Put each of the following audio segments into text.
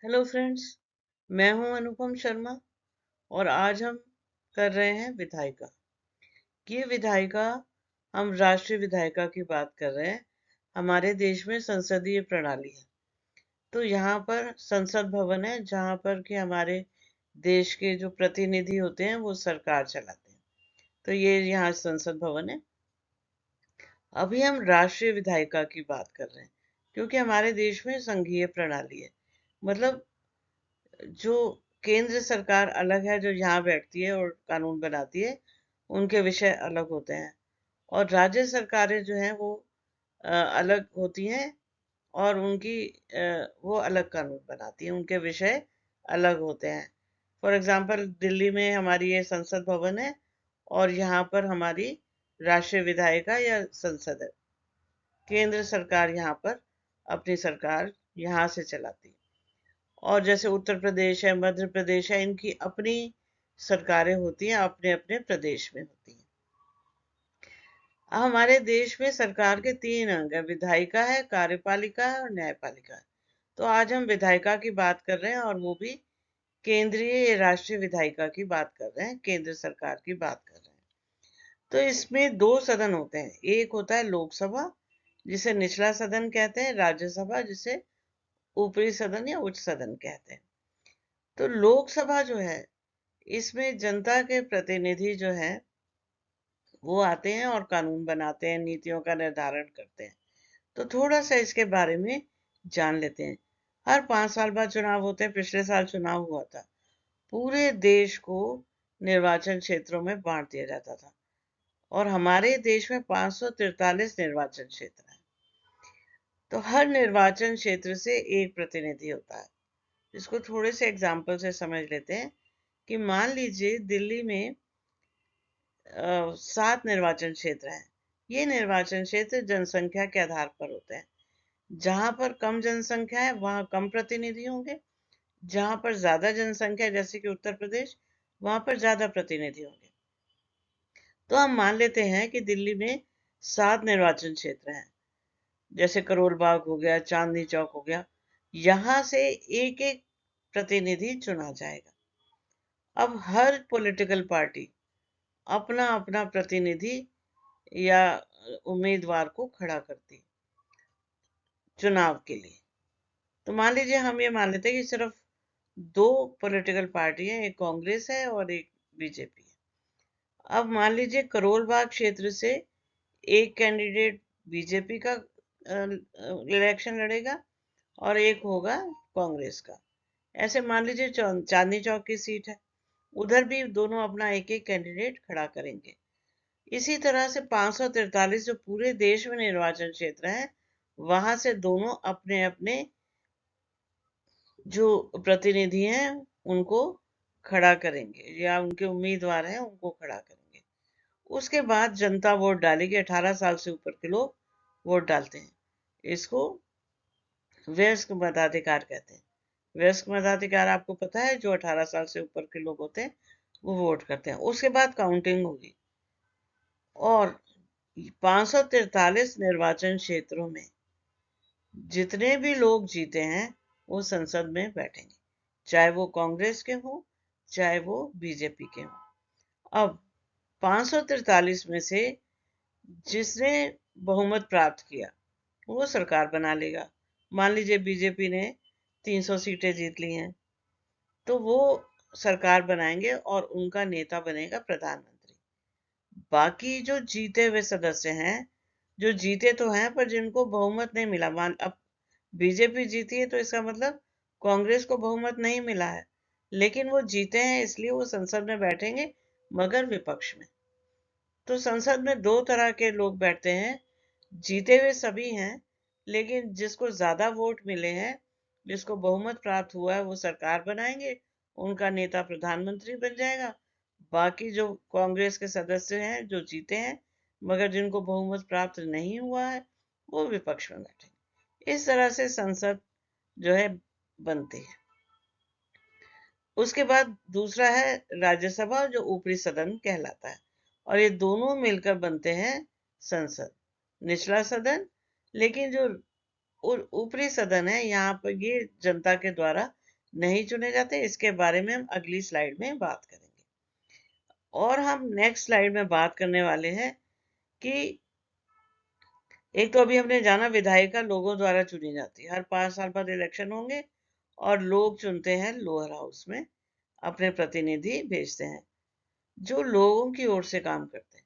Hello friends. मैं हूं अनुपम शर्मा और आज हम कर रहे हैं विधायिका। ये विधायिका हम राष्ट्रीय विधायिका की बात कर रहे हैं। हमारे देश में संसदीय प्रणाली है, तो यहाँ पर संसद भवन है जहाँ पर कि हमारे देश के जो प्रतिनिधि होते हैं वो सरकार चलाते हैं। तो ये यहाँ संसद भवन है। अभी हम राष्ट्रीय विधायिका की बात कर रहे हैं क्योंकि हमारे देश में संघीय प्रणाली है। मतलब जो केंद्र सरकार अलग है, जो यहाँ बैठती है और कानून बनाती है, उनके विषय अलग होते हैं। और राज्य सरकारें जो हैं वो अलग होती हैं और वो अलग कानून बनाती हैं, उनके विषय अलग होते हैं। फॉर एग्जाम्पल दिल्ली में हमारी ये संसद भवन है और यहाँ पर हमारी राष्ट्रीय विधायिका या संसद है। केंद्र सरकार यहाँ पर अपनी सरकार यहाँ से चलाती है। और जैसे उत्तर प्रदेश है, मध्य प्रदेश है, इनकी अपनी सरकारें होती हैं, अपने अपने प्रदेश में होती हैं। हमारे देश में सरकार के 3 अंग है, विधायिका है, कार्यपालिका है और न्यायपालिका है। तो आज हम विधायिका की बात कर रहे हैं और वो भी केंद्रीय राष्ट्रीय विधायिका की बात कर रहे हैं, केंद्र सरकार की बात कर रहे हैं। तो इसमें 2 सदन होते हैं। एक होता है लोकसभा, जिसे निचला सदन कहते हैं, राज्यसभा जिसे ऊपरी सदन या उच्च सदन कहते हैं। तो लोकसभा जो है, इसमें जनता के प्रतिनिधि जो हैं वो आते हैं और कानून बनाते हैं, नीतियों का निर्धारण करते हैं। तो थोड़ा सा इसके बारे में जान लेते हैं। हर 5 साल बाद चुनाव होते हैं। पिछले साल चुनाव हुआ था। पूरे देश को निर्वाचन क्षेत्रों में बांट दिया जाता था और हमारे देश में 543 निर्वाचन क्षेत्र हैं। तो हर निर्वाचन क्षेत्र से एक प्रतिनिधि होता है। इसको थोड़े से एग्जाम्पल से समझ लेते हैं कि मान लीजिए दिल्ली में 7 निर्वाचन क्षेत्र हैं। ये निर्वाचन क्षेत्र जनसंख्या के आधार पर होते हैं। जहां पर कम जनसंख्या है वहां कम प्रतिनिधि होंगे, जहां पर ज्यादा जनसंख्या है जैसे कि उत्तर प्रदेश, वहां पर ज्यादा प्रतिनिधि होंगे। तो हम मान लेते हैं कि दिल्ली में 7 निर्वाचन क्षेत्र हैं, जैसे करोल बाग हो गया, चांदनी चौक हो गया। यहां से एक एक प्रतिनिधि चुना जाएगा। अब हर पॉलिटिकल पार्टी अपना अपना प्रतिनिधि या उम्मीदवार को खड़ा करती चुनाव के लिए। तो मान लीजिए हम ये मान लेते हैं कि सिर्फ 2 पॉलिटिकल पार्टी है, एक कांग्रेस है और एक बीजेपी है। अब मान लीजिए करोल बाग क्षेत्र से एक कैंडिडेट बीजेपी का इलेक्शन लड़ेगा और एक होगा कांग्रेस का। ऐसे मान लीजिए चांदनी चौक की सीट है, उधर भी दोनों अपना एक एक कैंडिडेट खड़ा करेंगे। इसी तरह से 543 जो पूरे देश में निर्वाचन क्षेत्र हैं, वहां से दोनों अपने अपने जो प्रतिनिधि हैं उनको खड़ा करेंगे या उनके उम्मीदवार हैं उनको खड़ा करेंगे। उसके बाद जनता वोट डालेगी। 18 साल से ऊपर के लोग वोट डालते हैं। इसको वयस्क मताधिकार कहते हैं। वयस्क मताधिकार आपको पता है, जो 18 साल से ऊपर के लोग होते हैं वो वोट करते हैं। उसके बाद काउंटिंग होगी और 543 निर्वाचन क्षेत्रों में जितने भी लोग जीते हैं वो संसद में बैठेंगे, चाहे वो कांग्रेस के हों चाहे वो बीजेपी के हों। अब 543 में से जिसने बहुमत प्राप्त किया वो सरकार बना लेगा। मान लीजिए बीजेपी ने 300 सीटें जीत ली हैं, तो वो सरकार बनाएंगे और उनका नेता बनेगा प्रधानमंत्री। बाकी जो जीते हुए सदस्य हैं, जो जीते तो हैं पर जिनको बहुमत नहीं मिला, मान अब बीजेपी जीती है तो इसका मतलब कांग्रेस को बहुमत नहीं मिला है, लेकिन वो जीते हैं इसलिए वो संसद में बैठेंगे, मगर विपक्ष में। तो संसद में 2 तरह के लोग बैठते हैं। जीते हुए सभी हैं, लेकिन जिसको ज्यादा वोट मिले हैं, जिसको बहुमत प्राप्त हुआ है, वो सरकार बनाएंगे, उनका नेता प्रधानमंत्री बन जाएगा। बाकी जो कांग्रेस के सदस्य हैं जो जीते हैं मगर जिनको बहुमत प्राप्त नहीं हुआ है, वो विपक्ष में बैठेंगे। इस तरह से संसद जो है बनती है। उसके बाद दूसरा है राज्यसभा, जो ऊपरी सदन कहलाता है। और ये दोनों मिलकर बनते हैं संसद, निचला सदन। लेकिन जो ऊपरी सदन है, यहाँ पर ये जनता के द्वारा नहीं चुने जाते, इसके बारे में हम अगली स्लाइड में बात करेंगे। और हम नेक्स्ट स्लाइड में बात करने वाले हैं कि एक तो अभी हमने जाना विधायिका लोगों द्वारा चुनी जाती है, हर 5 साल बाद इलेक्शन होंगे और लोग चुनते हैं लोअर हाउस में, अपने प्रतिनिधि भेजते हैं जो लोगों की ओर से काम करते हैं,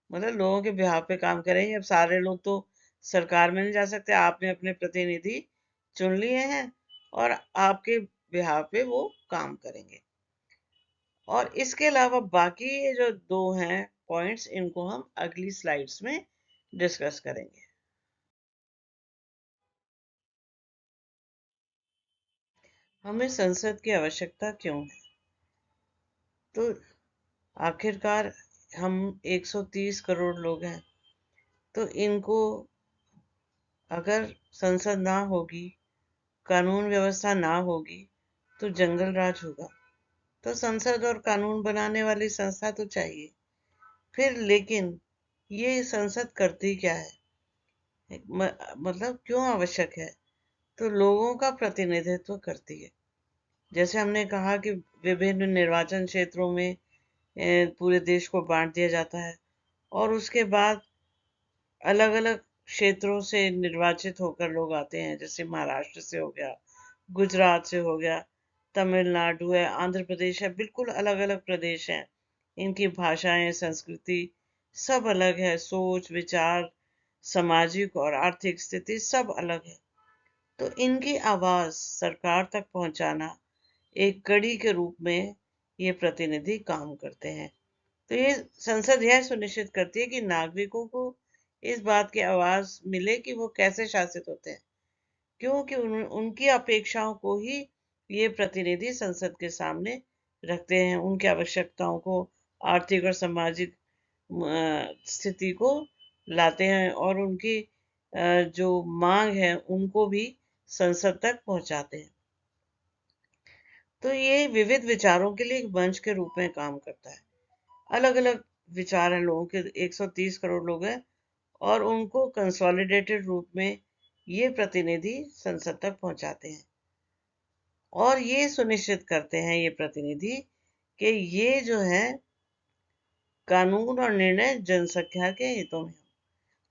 मतलब लोगों के बिहाफ पे काम करेंगे। अब सारे लोग तो सरकार में नहीं जा सकते, आपने अपने प्रतिनिधि चुन लिए हैं और आपके बिहाफ पे वो काम करेंगे। और इसके अलावा बाकी ये जो दो हैं पॉइंट्स, इनको हम अगली स्लाइड्स में डिस्कस करेंगे। हमें संसद की आवश्यकता क्यों है? तो आखिरकार हम 130 करोड़ लोग हैं, तो इनको अगर संसद ना होगी, कानून व्यवस्था ना होगी, तो जंगल राज होगा। तो संसद और कानून बनाने वाली संस्था तो चाहिए। फिर लेकिन ये संसद करती क्या है, मतलब क्यों आवश्यक है? तो लोगों का प्रतिनिधित्व करती है। जैसे हमने कहा कि विभिन्न निर्वाचन क्षेत्रों में पूरे देश को बांट दिया जाता है और उसके बाद अलग अलग क्षेत्रों से निर्वाचित होकर लोग आते हैं, जैसे महाराष्ट्र से हो गया, गुजरात से हो गया, तमिलनाडु है, आंध्र प्रदेश है, बिल्कुल अलग अलग प्रदेश हैं। इनकी भाषाएं, संस्कृति सब अलग है, सोच विचार, सामाजिक और आर्थिक स्थिति सब अलग है। तो इनकी आवाज सरकार तक पहुंचाना एक कड़ी के रूप में ये प्रतिनिधि काम करते हैं। तो ये संसद यह सुनिश्चित करती है कि नागरिकों को इस बात की आवाज मिले कि वो कैसे शासित होते हैं, क्योंकि उनकी अपेक्षाओं को ही ये प्रतिनिधि संसद के सामने रखते हैं, उनकी आवश्यकताओं को, आर्थिक और सामाजिक स्थिति को लाते हैं और उनकी जो मांग है उनको भी संसद तक पहुंचाते हैं। तो ये विविध विचारों के लिए एक मंच के रूप में काम करता है। अलग अलग विचार हैं लोगों के, 130 करोड़ लोग हैं और उनको कंसोलिडेटेड रूप में ये प्रतिनिधि संसद तक पहुंचाते हैं और ये सुनिश्चित करते हैं ये प्रतिनिधि कि ये जो है कानून और निर्णय जनसंख्या के हितों में हो।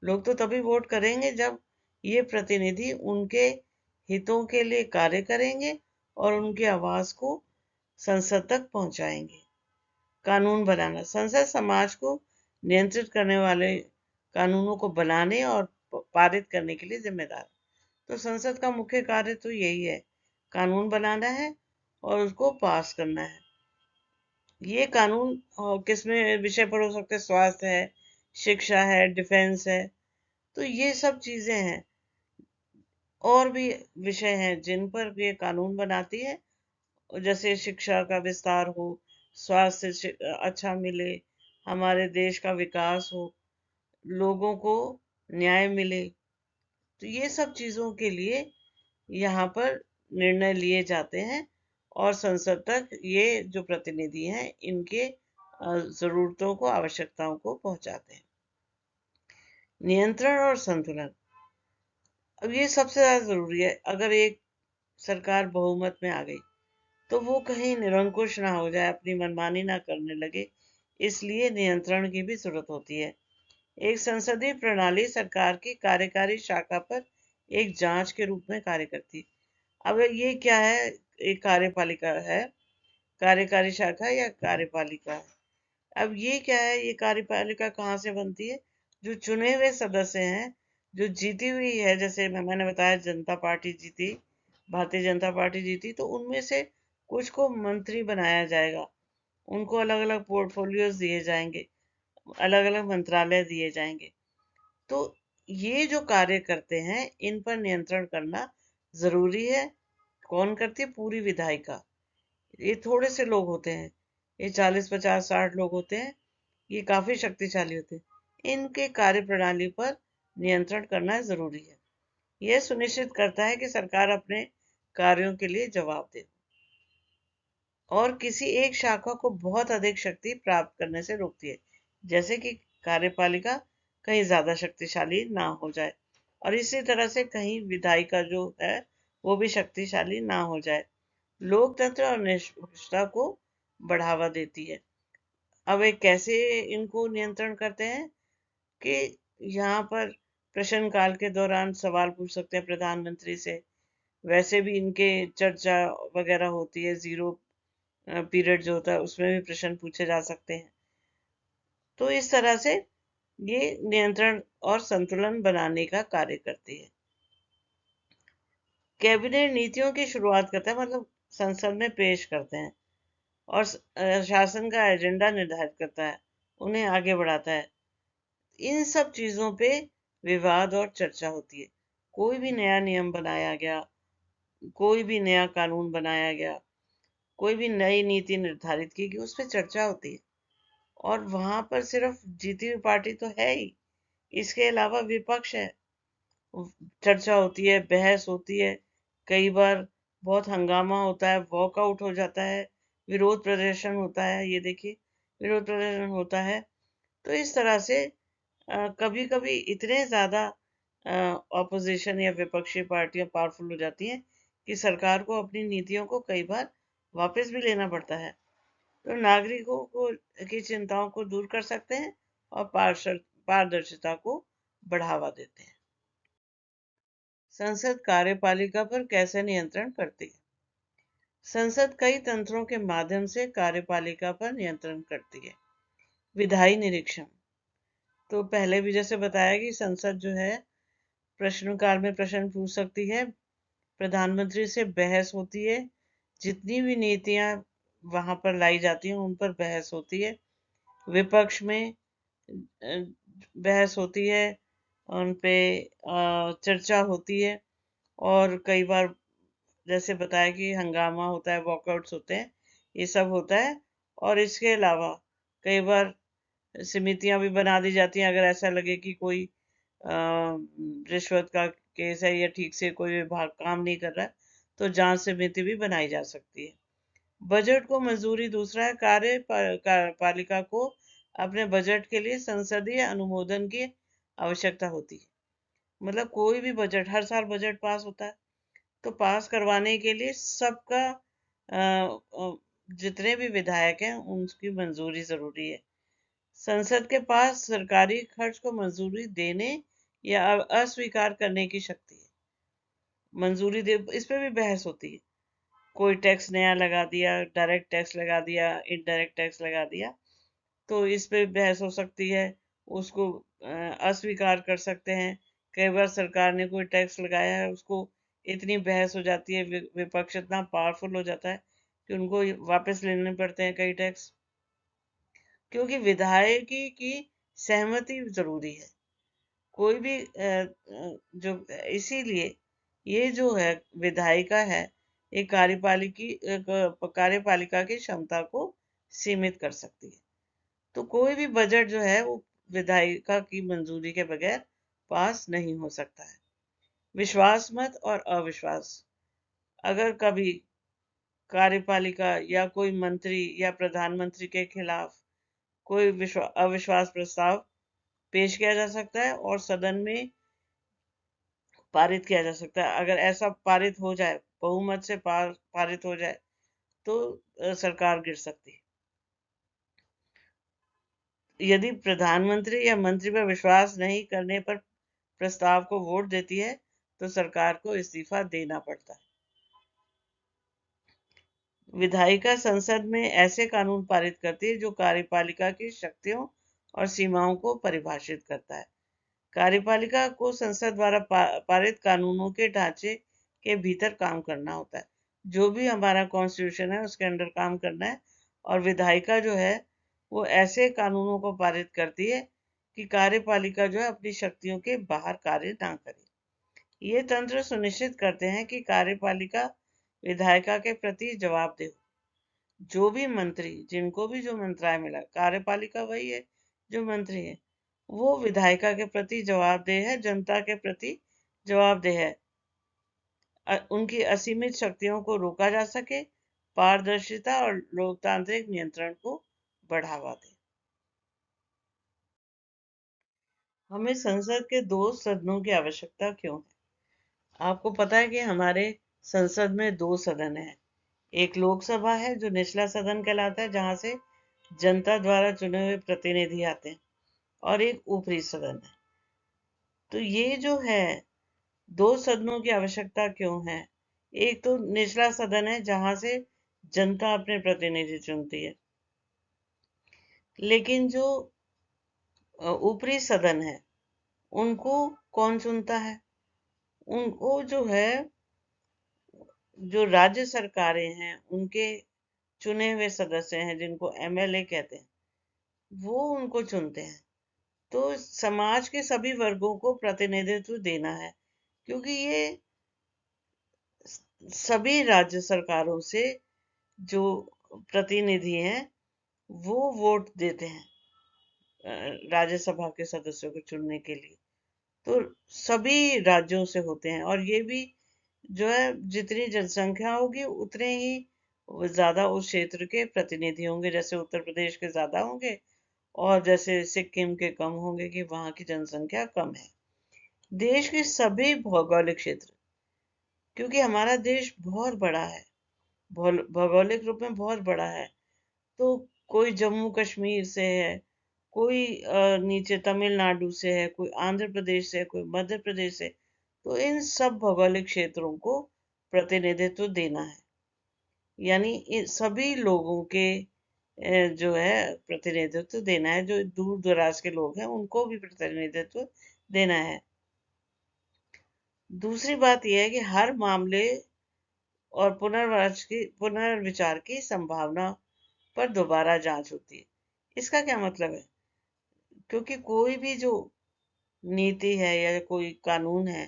लोग तो तभी वोट करेंगे जब ये प्रतिनिधि उनके हितों के लिए कार्य करेंगे और उनकी आवाज को संसद तक पहुंचाएंगे। कानून बनाना, संसद समाज को नियंत्रित करने वाले कानूनों को बनाने और पारित करने के लिए जिम्मेदार है। तो संसद का मुख्य कार्य तो यही है, कानून बनाना है और उसको पास करना है। ये कानून किस में विषय पर हो सकते हैं? स्वास्थ्य है, शिक्षा है, डिफेंस है, तो ये सब चीजें हैं। और भी विषय हैं जिन पर ये कानून बनाती है, जैसे शिक्षा का विस्तार हो, स्वास्थ्य अच्छा मिले, हमारे देश का विकास हो, लोगों को न्याय मिले। तो ये सब चीजों के लिए यहाँ पर निर्णय लिए जाते हैं और संसद तक ये जो प्रतिनिधि हैं इनके जरूरतों को, आवश्यकताओं को पहुंचाते हैं। नियंत्रण और संतुलन, अब ये सबसे ज्यादा जरूरी है। अगर एक सरकार बहुमत में आ गई तो वो कहीं निरंकुश ना हो जाए, अपनी मनमानी ना करने लगे, इसलिए नियंत्रण की भी जरूरत होती है। एक संसदीय प्रणाली सरकार की कार्यकारी शाखा पर एक जांच के रूप में कार्य करती है। अब ये क्या है? एक कार्यपालिका है, कार्यकारी शाखा या कार्यपालिका है। अब ये क्या है? ये कार्यपालिका कहाँ से बनती है? जो चुने हुए सदस्य हैं, जो जीती हुई है, जैसे मैंने बताया जनता पार्टी जीती, भारतीय जनता पार्टी जीती, तो उनमें से कुछ को मंत्री बनाया जाएगा, उनको अलग अलग पोर्टफोलियोज दिए जाएंगे, अलग अलग मंत्रालय दिए जाएंगे। तो ये जो कार्य करते हैं इन पर नियंत्रण करना जरूरी है। कौन करती है? पूरी विधायिका। ये थोड़े से लोग होते हैं, ये 40 50 60 लोग होते हैं, ये काफी शक्तिशाली होते हैं। इनके कार्य प्रणाली पर नियंत्रण करना जरूरी है। यह सुनिश्चित करता है कि सरकार अपने कार्यों के लिए जवाब दे और किसी एक शाखा को बहुत अधिक शक्ति प्राप्त करने से रोकती है, जैसे कि कार्यपालिका कहीं ज्यादा शक्तिशाली ना हो जाए और इसी तरह से कहीं विधायिका जो है वो भी शक्तिशाली ना हो जाए। लोकतंत्र और निष्पक्षता को बढ़ावा देती है। अब ये कैसे इनको नियंत्रण करते हैं कि यहाँ पर प्रश्नकाल के दौरान सवाल पूछ सकते हैं प्रधानमंत्री से। वैसे भी इनके चर्चा वगैरह होती है, जीरो पीरियड जो होता है उसमें भी प्रश्न पूछे जा सकते हैं। तो इस तरह से ये नियंत्रण और संतुलन बनाने का कार्य करती है। कैबिनेट नीतियों की शुरुआत करता है, मतलब संसद में पेश करते हैं, और शासन का एजेंडा निर्धारित करता है, उन्हें आगे बढ़ाता है। इन सब चीजों पे विवाद और चर्चा होती है। कोई भी नया नियम बनाया गया, कोई भी नया कानून बनाया गया, कोई भी नई नीति निर्धारित की गई, उस पर चर्चा होती है। और वहां पर सिर्फ जीती हुई पार्टी तो है ही, इसके अलावा विपक्ष है। चर्चा होती है, बहस होती है, कई बार बहुत हंगामा होता है, वॉकआउट हो जाता है, विरोध प्रदर्शन होता है। ये देखिए, विरोध प्रदर्शन होता है। तो इस तरह से कभी कभी इतने ज्यादा ऑपोजिशन या विपक्षी पार्टियां पावरफुल हो जाती हैं कि सरकार को अपनी नीतियों को कई बार वापस भी लेना पड़ता है। तो नागरिकों को की चिंताओं को दूर कर सकते हैं और पारदर्शिता को बढ़ावा देते हैं। संसद कार्यपालिका पर कैसे नियंत्रण करती है? संसद कई तंत्रों के माध्यम से कार्यपालिका पर नियंत्रण करती है। विधायी निरीक्षण, तो पहले भी जैसे बताया कि संसद जो है प्रश्नकाल में प्रश्न पूछ सकती है, प्रधानमंत्री से बहस होती है, जितनी भी नीतियां वहां पर लाई जाती हैं उन पर बहस होती है, विपक्ष में बहस होती है, उन पे चर्चा होती है, और कई बार जैसे बताया कि हंगामा होता है, वॉकआउट्स होते हैं, ये सब होता है। और इसके अलावा कई बार समितियां भी बना दी जाती हैं, अगर ऐसा लगे कि कोई रिश्वत का केस है या ठीक से कोई विभाग काम नहीं कर रहा है, तो जांच समिति भी बनाई जा सकती है। बजट को मंजूरी, दूसरा है कार्यपालिका को अपने बजट के लिए संसदीय अनुमोदन की आवश्यकता होती है। मतलब कोई भी बजट, हर साल बजट पास होता है, तो पास करवाने के लिए सबका जितने भी विधायक हैं उनकी मंजूरी जरूरी है। संसद के पास सरकारी खर्च को मंजूरी देने या अस्वीकार करने की शक्ति है। मंजूरी दे, इस पे भी बहस होती है। कोई टैक्स नया लगा दिया, डायरेक्ट टैक्स लगा दिया, इनडायरेक्ट टैक्स लगा दिया, तो इस पे बहस हो सकती है। उसको अस्वीकार कर सकते हैं। कई बार सरकार ने कोई टैक्स लगाया है, उसको इतनी बहस हो जाती है, विपक्ष इतना पावरफुल हो जाता है कि उनको वापस लेने पड़ते हैं कई टैक्स, क्योंकि विधायकी की सहमति जरूरी है। कोई भी जो, इसीलिए ये जो है विधायिका है, ये कार्यपालिका की क्षमता को सीमित कर सकती है। तो कोई भी बजट जो है वो विधायिका की मंजूरी के बगैर पास नहीं हो सकता है। विश्वास मत और अविश्वास, अगर कभी कार्यपालिका या कोई मंत्री या प्रधानमंत्री के खिलाफ कोई अविश्वास प्रस्ताव पेश किया जा सकता है और सदन में पारित किया जा सकता है। अगर ऐसा पारित हो जाए, बहुमत से पारित हो जाए, तो सरकार गिर सकती है। यदि प्रधानमंत्री या मंत्री पर विश्वास नहीं करने पर प्रस्ताव को वोट देती है, तो सरकार को इस्तीफा देना पड़ता है। विधायिका संसद में ऐसे कानून पारित करती है जो कार्यपालिका की शक्तियों और सीमाओं को परिभाषित करता है। कार्यपालिका को संसद द्वारा पारित कानूनों के ढांचे के भीतर काम करना होता है। जो भी हमारा कॉन्स्टिट्यूशन है उसके अंडर काम करना है। और विधायिका जो है वो ऐसे कानूनों को पारित करती है कि कार्यपालिका जो है अपनी शक्तियों के बाहर कार्य ना करे। ये तंत्र सुनिश्चित करते हैं कि कार्यपालिका विधायिका के प्रति जवाबदेह हो। जो भी मंत्री, जिनको भी जो मंत्रालय मिला, कार्यपालिका वही है जो मंत्री है, वो विधायिका के प्रति जवाबदेह है, जनता के प्रति जवाबदेह है। उनकी असीमित शक्तियों को रोका जा सके, पारदर्शिता और लोकतांत्रिक नियंत्रण को बढ़ावा दे। हमें संसद के दो सदनों की आवश्यकता क्यों है? आपको पता है कि हमारे संसद में दो सदन हैं, एक लोकसभा है जो निचला सदन कहलाता है, जहां से जनता द्वारा चुने हुए प्रतिनिधि आते हैं, और एक ऊपरी सदन है। तो ये जो है, दो सदनों की आवश्यकता क्यों है? एक तो निचला सदन है जहां से जनता अपने प्रतिनिधि चुनती है, लेकिन जो ऊपरी सदन है उनको कौन चुनता है? उनको जो है, जो राज्य सरकारें हैं उनके चुने हुए सदस्य हैं, जिनको एमएलए कहते हैं, वो उनको चुनते हैं। तो समाज के सभी वर्गों को प्रतिनिधित्व देना है, क्योंकि ये सभी राज्य सरकारों से जो प्रतिनिधि हैं वो वोट देते हैं राज्यसभा के सदस्यों को चुनने के लिए। तो सभी राज्यों से होते हैं, और ये भी जो है, जितनी जनसंख्या होगी उतने ही ज्यादा उस क्षेत्र के प्रतिनिधि होंगे। जैसे उत्तर प्रदेश के ज्यादा होंगे, और जैसे सिक्किम के कम होंगे कि वहां की जनसंख्या कम है। देश के सभी भौगोलिक क्षेत्र, क्योंकि हमारा देश बहुत बड़ा है, भौगोलिक रूप में बहुत बड़ा है, तो कोई जम्मू कश्मीर से है, कोई नीचे तमिलनाडु से है, कोई आंध्र प्रदेश से है, कोई मध्य प्रदेश से, तो इन सब भौगोलिक क्षेत्रों को प्रतिनिधित्व देना है। यानी इन सभी लोगों के जो है प्रतिनिधित्व देना है। जो दूर दराज के लोग हैं उनको भी प्रतिनिधित्व देना है। दूसरी बात यह है कि हर मामले और पुनर्विचार की संभावना पर दोबारा जांच होती है। इसका क्या मतलब है? क्योंकि कोई भी जो नीति है या कोई कानून है,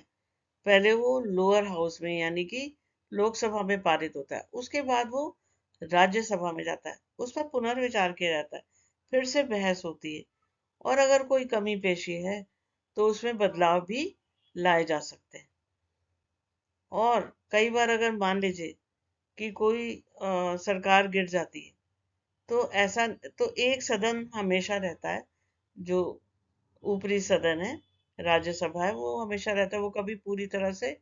पहले वो लोअर हाउस में यानी कि लोकसभा में पारित होता है, उसके बाद वो राज्यसभा में जाता है, उस पर पुनर्विचार किया जाता है, फिर से बहस होती है, और अगर कोई कमी पेशी है तो उसमें बदलाव भी लाए जा सकते हैं। और कई बार अगर मान लीजिए कि कोई सरकार गिर जाती है, तो ऐसा, तो एक सदन हमेशा रहता है, जो ऊपरी सदन है, राज्यसभा है, वो हमेशा रहता है, वो कभी पूरी तरह से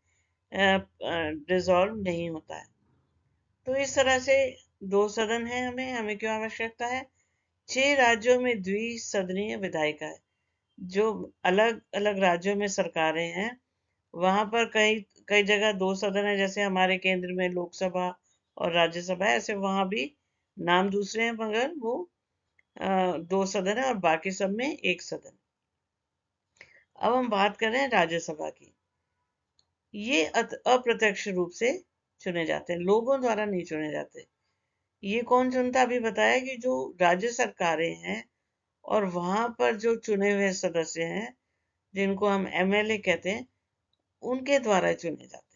डिसॉल्व नहीं होता है। तो इस तरह से दो सदन है, हमें हमें क्यों आवश्यकता है? 6 राज्यों में द्विसदनीय विधायिका है। जो अलग अलग राज्यों में सरकारें हैं, वहां पर कई कई जगह दो सदन है, जैसे हमारे केंद्र में लोकसभा और राज्यसभा है, ऐसे वहां भी नाम दूसरे हैं, मगर वो दो सदन है, और बाकी सब में एक सदन। अब हम बात कर रहे हैं राज्यसभा की। ये अप्रत्यक्ष रूप से चुने जाते हैं, लोगों द्वारा नहीं चुने जाते। ये कौन चुनता? अभी बताया कि जो राज्य सरकारें हैं और वहां पर जो चुने हुए सदस्य हैं, जिनको हम एमएलए कहते हैं, उनके द्वारा चुने जाते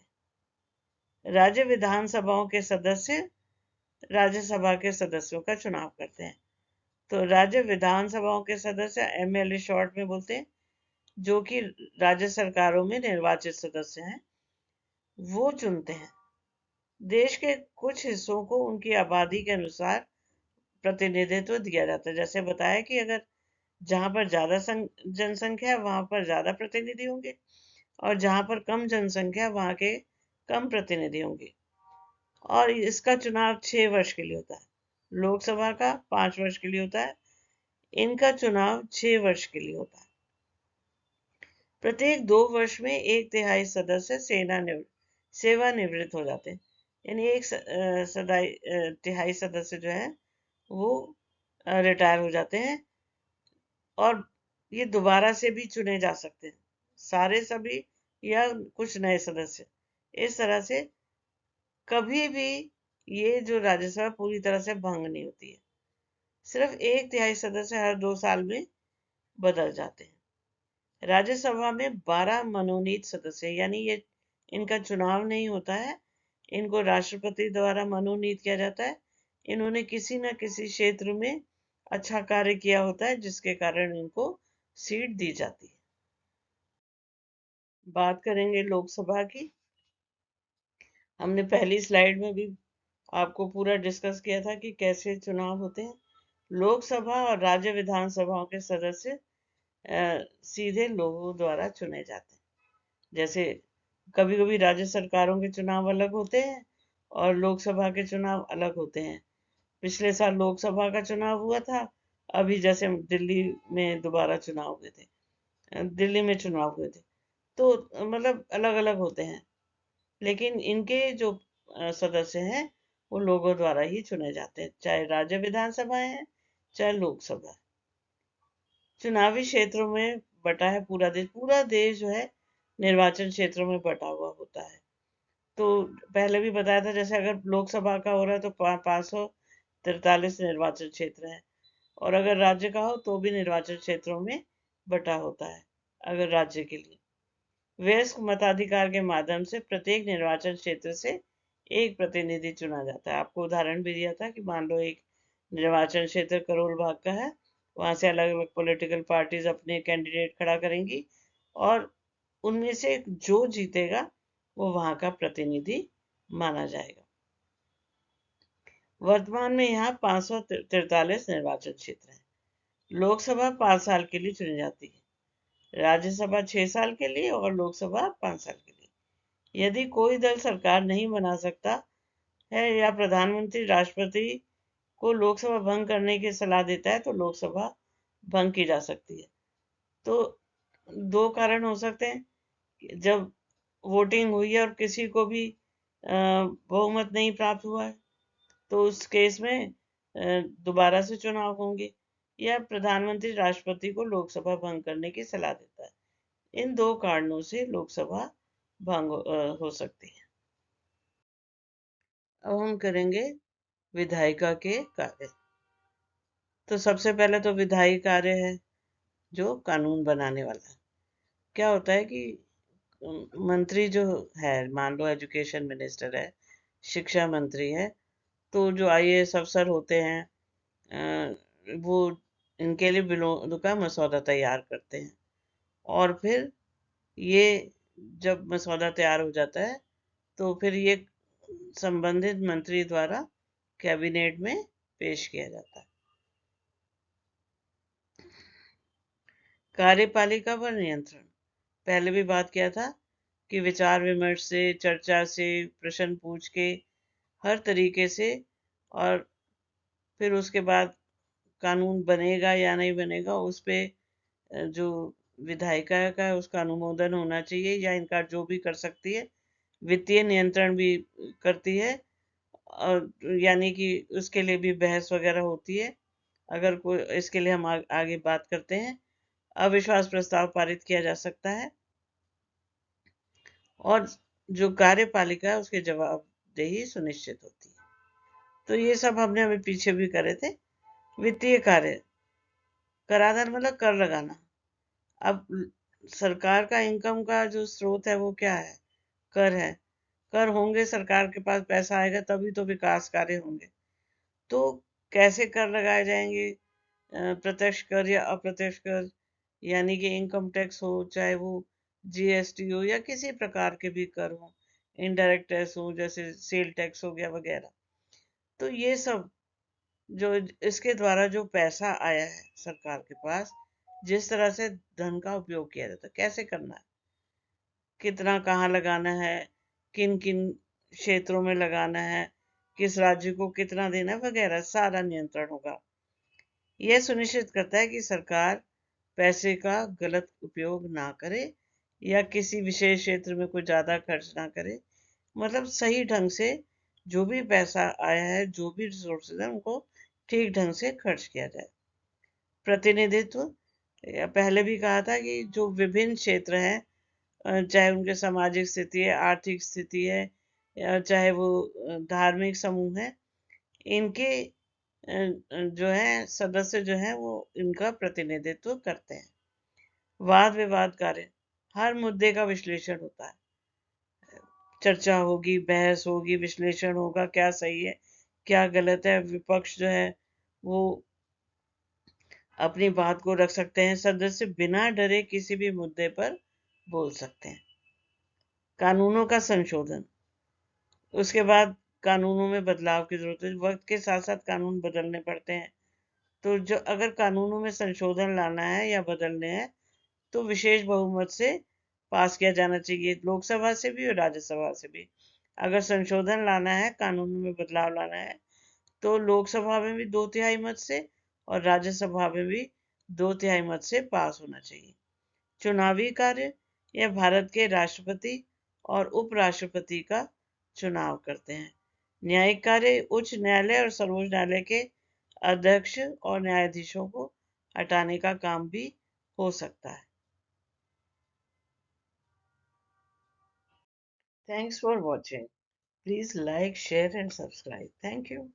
हैं। राज्य विधानसभाओं के सदस्य राज्यसभा के सदस्यों का चुनाव करते हैं। तो राज्य विधानसभाओं के सदस्य एमएलए शॉर्ट में बोलते हैं, जो कि राज्य सरकारों में निर्वाचित सदस्य हैं, वो चुनते हैं। देश के कुछ हिस्सों को उनकी आबादी के अनुसार प्रतिनिधित्व दिया जाता है। जैसे बताया कि अगर जहां पर ज्यादा जनसंख्या है वहां पर ज्यादा प्रतिनिधि होंगे, और जहां पर कम जनसंख्या वहां के कम प्रतिनिधि होंगे। और इसका चुनाव 6 वर्ष के लिए होता है। लोकसभा का 5 वर्ष के लिए होता है, इनका चुनाव 6 वर्ष के लिए होता है। प्रत्येक 2 वर्ष में 1/3 सदस्य सेवानिवृत्त हो जाते हैं। यानी एक तिहाई सदस्य जो है वो रिटायर हो जाते हैं, और ये दोबारा से भी चुने जा सकते हैं, सारे सभी या कुछ नए सदस्य। इस तरह से कभी भी ये जो राज्यसभा पूरी तरह से भंग नहीं होती है। सिर्फ 1/3 सदस्य हर 2 साल में बदल जाते हैं। राज्यसभा में 12 मनोनीत सदस्य, यानी ये इनका चुनाव नहीं होता है, इनको राष्ट्रपति द्वारा मनोनीत किया जाता है। इन्होंने किसी न किसी क्षेत्र में अच्छा कार्य किया होता है, जिसके कारण इनको सीट दी जाती है। बात करेंगे लोकसभा की। हमने पहली स्लाइड में भी आपको पूरा डिस्कस किया था कि कैसे चुनाव होते हैं। लोकसभा और राज्य विधानसभाओं के सदस्य सीधे लोगों द्वारा चुने जाते हैं। जैसे कभी कभी राज्य सरकारों के चुनाव अलग होते हैं, और लोकसभा के चुनाव अलग होते हैं। पिछले साल लोकसभा का चुनाव हुआ था, अभी जैसे दिल्ली में दोबारा चुनाव हुए थे, दिल्ली में चुनाव हुए थे, तो मतलब अलग अलग होते हैं। लेकिन इनके जो सदस्य हैं वो लोगों द्वारा ही चुने जाते हैं, चाहे राज्य विधानसभाएं हैं चाहे लोकसभा। चुनावी क्षेत्रों में बटा है पूरा देश जो है निर्वाचन क्षेत्रों में बटा हुआ होता है। तो पहले भी बताया था, जैसे अगर लोकसभा का हो रहा है तो 543 निर्वाचन क्षेत्र है, और अगर राज्य का हो तो भी निर्वाचन क्षेत्रों में बटा होता है। अगर राज्य के लिए वयस्क मताधिकार के माध्यम से प्रत्येक निर्वाचन क्षेत्र से एक प्रतिनिधि चुना जाता है। आपको उदाहरण भी दिया था कि मान लो एक निर्वाचन क्षेत्र करोल बाग का है, वहां से अलग अलग पॉलिटिकल पार्टीज अपने कैंडिडेट खड़ा करेंगी, और उनमें से जो जीतेगा वो वहां का प्रतिनिधि माना जाएगा। वर्तमान में यहाँ 543 निर्वाचन क्षेत्र हैं। लोकसभा 5 साल के लिए चुनी जाती है, राज्यसभा 6 साल के लिए और लोकसभा 5 साल के लिए। यदि कोई दल सरकार नहीं बना सकता है या प्रधानमंत्री राष्ट्रपति को लोकसभा भंग करने की सलाह देता है तो लोकसभा भंग की जा सकती है। तो दो कारण हो सकते हैं, जब वोटिंग हुई है और किसी को भी बहुमत नहीं प्राप्त हुआ है तो उस केस में दोबारा से चुनाव होंगे, या प्रधानमंत्री राष्ट्रपति को लोकसभा भंग करने की सलाह देता है। इन दो कारणों से लोकसभा भंग हो सकती है। अब हम करेंगे विधायिका के कार्य। तो सबसे पहले तो विधायी कार्य है जो कानून बनाने वाला है। क्या होता है कि मंत्री जो है, मान लो एजुकेशन मिनिस्टर है, शिक्षा मंत्री है, तो जो आईएएस अफसर होते हैं वो इनके लिए बिलों का मसौदा तैयार करते हैं, और फिर ये जब मसौदा तैयार हो जाता है तो फिर ये संबंधित मंत्री द्वारा कैबिनेट में पेश किया जाता है। कार्यपालिका पर नियंत्रण, पहले भी बात किया था कि विचार विमर्श से, चर्चा से, प्रश्न पूछ के, हर तरीके से, और फिर उसके बाद कानून बनेगा या नहीं बनेगा उस पे जो विधायिका का है उसका अनुमोदन होना चाहिए, या इनका जो भी कर सकती है। वित्तीय नियंत्रण भी करती है, और यानी कि उसके लिए भी बहस वगैरह होती है। अगर कोई, इसके लिए हम आगे बात करते हैं। अविश्वास प्रस्ताव पारित किया जा सकता है, और जो कार्यपालिका है उसकी जवाबदेही सुनिश्चित होती है। तो ये सब हमने अभी पीछे भी करे थे। वित्तीय कार्य, कराधान मतलब कर लगाना। अब सरकार का इनकम का जो स्रोत है वो क्या है? कर है। कर होंगे, सरकार के पास पैसा आएगा तभी तो विकास कार्य होंगे। तो कैसे कर लगाए जाएंगे? प्रत्यक्ष कर या अप्रत्यक्ष कर, यानी कि इनकम टैक्स हो, चाहे वो जीएसटी हो या किसी प्रकार के भी कर हो, इनडायरेक्ट टैक्स हो जैसे सेल टैक्स हो गया वगैरह। तो ये सब जो इसके द्वारा जो पैसा आया है सरकार के पास, जिस तरह से धन का उपयोग किया जाता है, कैसे करना है, कितना कहाँ लगाना है, किन किन क्षेत्रों में लगाना है, किस राज्य को कितना देना है वगैरह, सारा नियंत्रण होगा। यह सुनिश्चित करता है कि सरकार पैसे का गलत उपयोग ना करे या किसी विशेष क्षेत्र में कोई ज्यादा खर्च ना करे। मतलब सही ढंग से जो भी पैसा आया है, जो भी रिसोर्सेज है, उनको ठीक ढंग से खर्च किया जाए। प्रतिनिधित्व, पहले भी कहा था कि जो विभिन्न क्षेत्र हैं, चाहे उनके सामाजिक स्थिति है, आर्थिक स्थिति है, या चाहे वो धार्मिक समूह है, इनके जो है सदस्य जो है वो इनका प्रतिनिधित्व करते हैं। वाद विवाद कार्य, हर मुद्दे का विश्लेषण होता है, चर्चा होगी, बहस होगी, विश्लेषण होगा, क्या सही है क्या गलत है। विपक्ष जो है वो अपनी बात को रख सकते हैं, सदस्य बिना डरे किसी भी मुद्दे पर बोल सकते हैं। कानूनों का संशोधन, उसके बाद कानूनों में बदलाव की जरूरत है, वक्त के साथ साथ कानून बदलने पड़ते हैं। तो जो अगर कानूनों में संशोधन लाना है या बदलने हैं तो विशेष बहुमत से पास किया जाना चाहिए, लोकसभा से भी और राज्यसभा से भी। अगर संशोधन लाना है, कानून में बदलाव लाना है, तो लोकसभा में भी 2/3 मत से और राज्यसभा में भी 2/3 मत से पास होना चाहिए। चुनावी कार्य, यह भारत के राष्ट्रपति और उपराष्ट्रपति का चुनाव करते हैं। न्यायिक कार्य, उच्च न्यायालय और सर्वोच्च न्यायालय के अध्यक्ष और न्यायाधीशों को हटाने का काम भी हो सकता है। Thanks for watching. Please like, share and subscribe. Thank you.